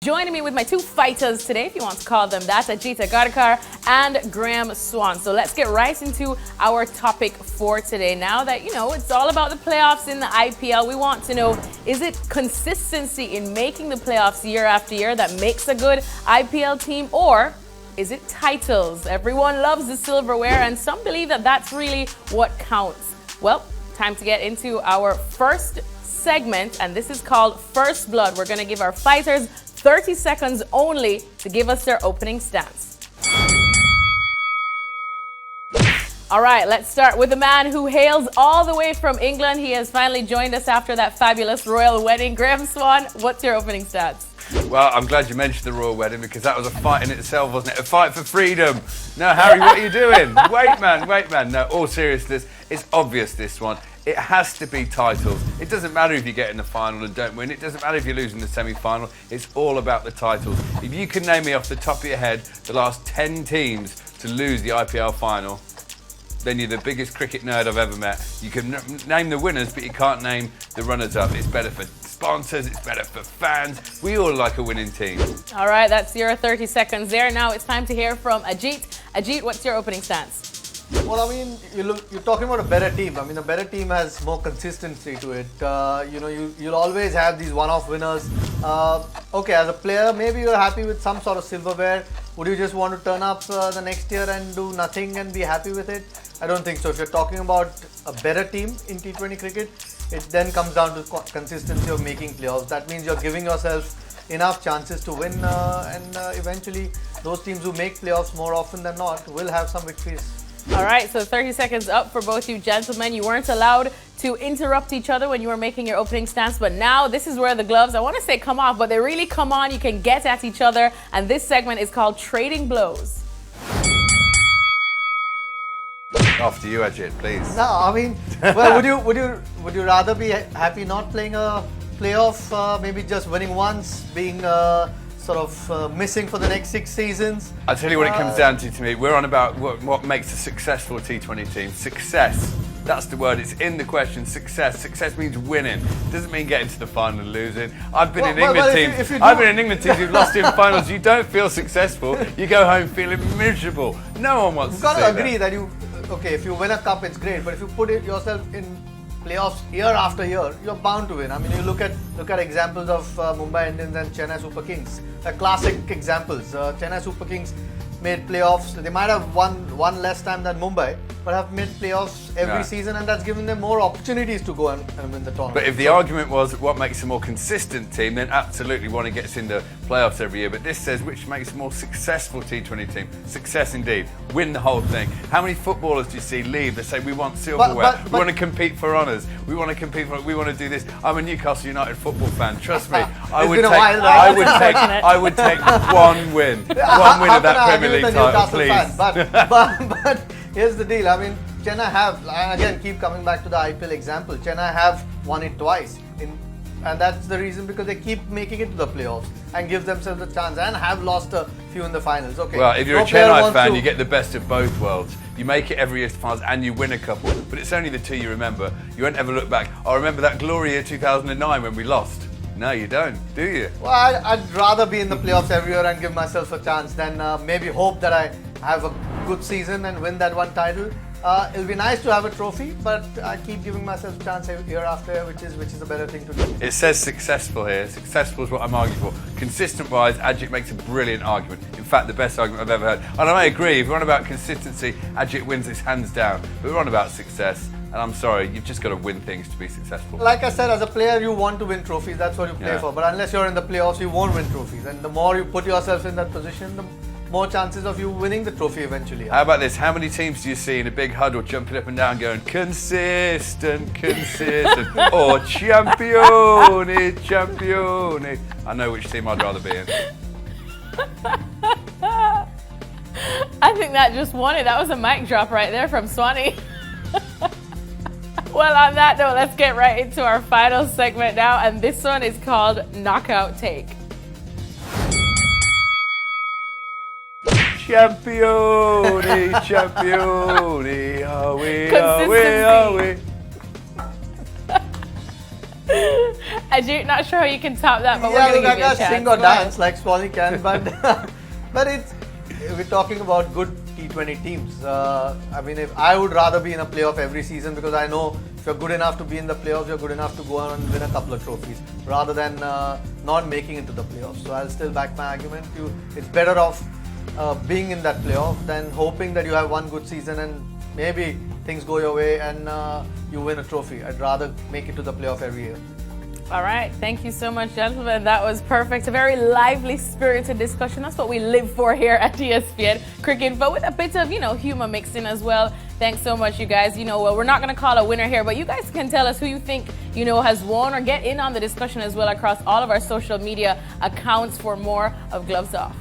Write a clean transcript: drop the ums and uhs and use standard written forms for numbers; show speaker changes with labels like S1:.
S1: Joining me with my two fighters today, if you want to call them that, Ajita Gadekar and Graham Swan. So let's get right into our topic for today. Now that, it's all about the playoffs in the IPL, we want to know, is it consistency in making the playoffs year after year that makes a good IPL team, or is it titles? Everyone loves the silverware, and some believe that that's really what counts. Well, time to get into our first segment, and this is called First Blood. We're going to give our fighters 30 seconds only to give us their opening stance. All right, let's start with the man who hails all the way from England. He has finally joined us after that fabulous royal wedding. Graham Swan, what's your opening stance?
S2: Well, I'm glad you mentioned the royal wedding, because that was a fight in itself, wasn't it? A fight for freedom. No, Harry, what are you doing? Wait, man. No, all seriousness, it's obvious, this one. It has to be titles. It doesn't matter if you get in the final and don't win. It doesn't matter if you lose in the semi-final. It's all about the titles. If you can name me off the top of your head the last 10 teams to lose the IPL final, then you're the biggest cricket nerd I've ever met. You can name the winners, but you can't name the runners-up. It's better for sponsors, it's better for fans. We all like a winning team.
S1: All right, that's your 30 seconds there. Now it's time to hear from Ajit. Ajit, what's your opening stance?
S3: Well, I mean, you're talking about a better team. I mean, a better team has more consistency to it. You'll always have these one-off winners. Okay, as a player, maybe you're happy with some sort of silverware. Would you just want to turn up the next year and do nothing and be happy with it? I don't think so. If you're talking about a better team in T20 cricket, it then comes down to consistency of making playoffs. That means you're giving yourself enough chances to win, and eventually those teams who make playoffs more often than not will have some victories.
S1: All right, so 30 seconds up for both you gentlemen. You weren't allowed to interrupt each other when you were making your opening stance, but now this is where the gloves, I want to say come off, but they really come on. You can get at each other, and this segment is called Trading Blows.
S2: After you, Ajit, please.
S3: No, I mean, well, would you rather be happy not playing a playoff, maybe just winning once, being missing for the next 6 seasons?
S2: I'll tell you what it comes down to me. We're on about what makes a successful T20 team. Success. That's the word. It's in the question. Success. Success means winning. It doesn't mean getting to the final and losing. I've been in England teams. I've been in England teams who've lost in finals. You don't feel successful. You go home feeling miserable. No one wants to see that.
S3: You've got to agree that if you win a cup, it's great. But if you put yourself in playoffs year after year, you're bound to win. I mean, you look at examples of Mumbai Indians and Chennai Super Kings. They're classic examples. Chennai Super Kings made playoffs. They might have won one less time than Mumbai, but have made playoffs every season, and that's given them more opportunities to go and win the tournament.
S2: But if the argument was what makes a more consistent team, then absolutely one who gets into playoffs every year. But this says which makes a more successful T20 team. Success indeed. Win the whole thing. How many footballers do you see leave? They say we want silverware. We want to compete for honours. We want to do this. I'm a Newcastle United football fan. Trust me, I would take one win. One win of that Premier League title, please.
S3: But here's the deal. I mean, Chennai have, again, keep coming back to the IPL example. Chennai have won it twice, and that's the reason, because they keep making it to the playoffs and give themselves a chance, and have lost a few in the finals. Okay.
S2: Well, if you're a Chennai fan, you get the best of both worlds. You make it every year to finals and you win a couple, but it's only the two you remember. You won't ever look back. I remember that glory year 2009 when we lost. No, you don't, do you?
S3: Well, I'd rather be in the playoffs every year and give myself a chance than maybe hope that I have a good season and win that one title. It'll be nice to have a trophy, but I keep giving myself a chance year after year, which is a better thing to do.
S2: It says successful here. Successful is what I'm arguing for. Consistent-wise, Ajit makes a brilliant argument. In fact, the best argument I've ever heard. And I agree, if we're on about consistency, Ajit wins this hands down. But we're on about success. And I'm sorry, you've just got to win things to be successful.
S3: Like I said, as a player, you want to win trophies. That's what you play for. But unless you're in the playoffs, you won't win trophies. And the more you put yourself in that position, the more chances of you winning the trophy eventually.
S2: How about this? How many teams do you see in a big huddle jumping up and down going, consistent, or champione, champione? I know which team I'd rather be in.
S1: I think that just won it. That was a mic drop right there from Swanee. Well, on that note, let's get right into our final segment now, and this one is called Knockout Take.
S2: Champione, champione, are we?
S1: Ajit, not sure how you can top that, but
S3: Yeah,
S1: we're going to
S3: look,
S1: give you
S3: I
S1: a
S3: can't
S1: chance.
S3: sing or
S1: Go ahead.
S3: dance like Swanee can, but we're talking about good T20 teams. I mean, if I would rather be in a playoff every season because I know if you're good enough to be in the playoffs, you're good enough to go on and win a couple of trophies rather than not making it to the playoffs. So I'll still back my argument. It's better off being in that playoff than hoping that you have one good season and maybe things go your way and you win a trophy. I'd rather make it to the playoff every year.
S1: All right. Thank you so much, gentlemen. That was perfect. A very lively, spirited discussion. That's what we live for here at ESPN Cricinfo, with a bit of, humor mixed in as well. Thanks so much, you guys. Well, we're not going to call a winner here, but you guys can tell us who you think, has won, or get in on the discussion as well across all of our social media accounts for more of Gloves Off.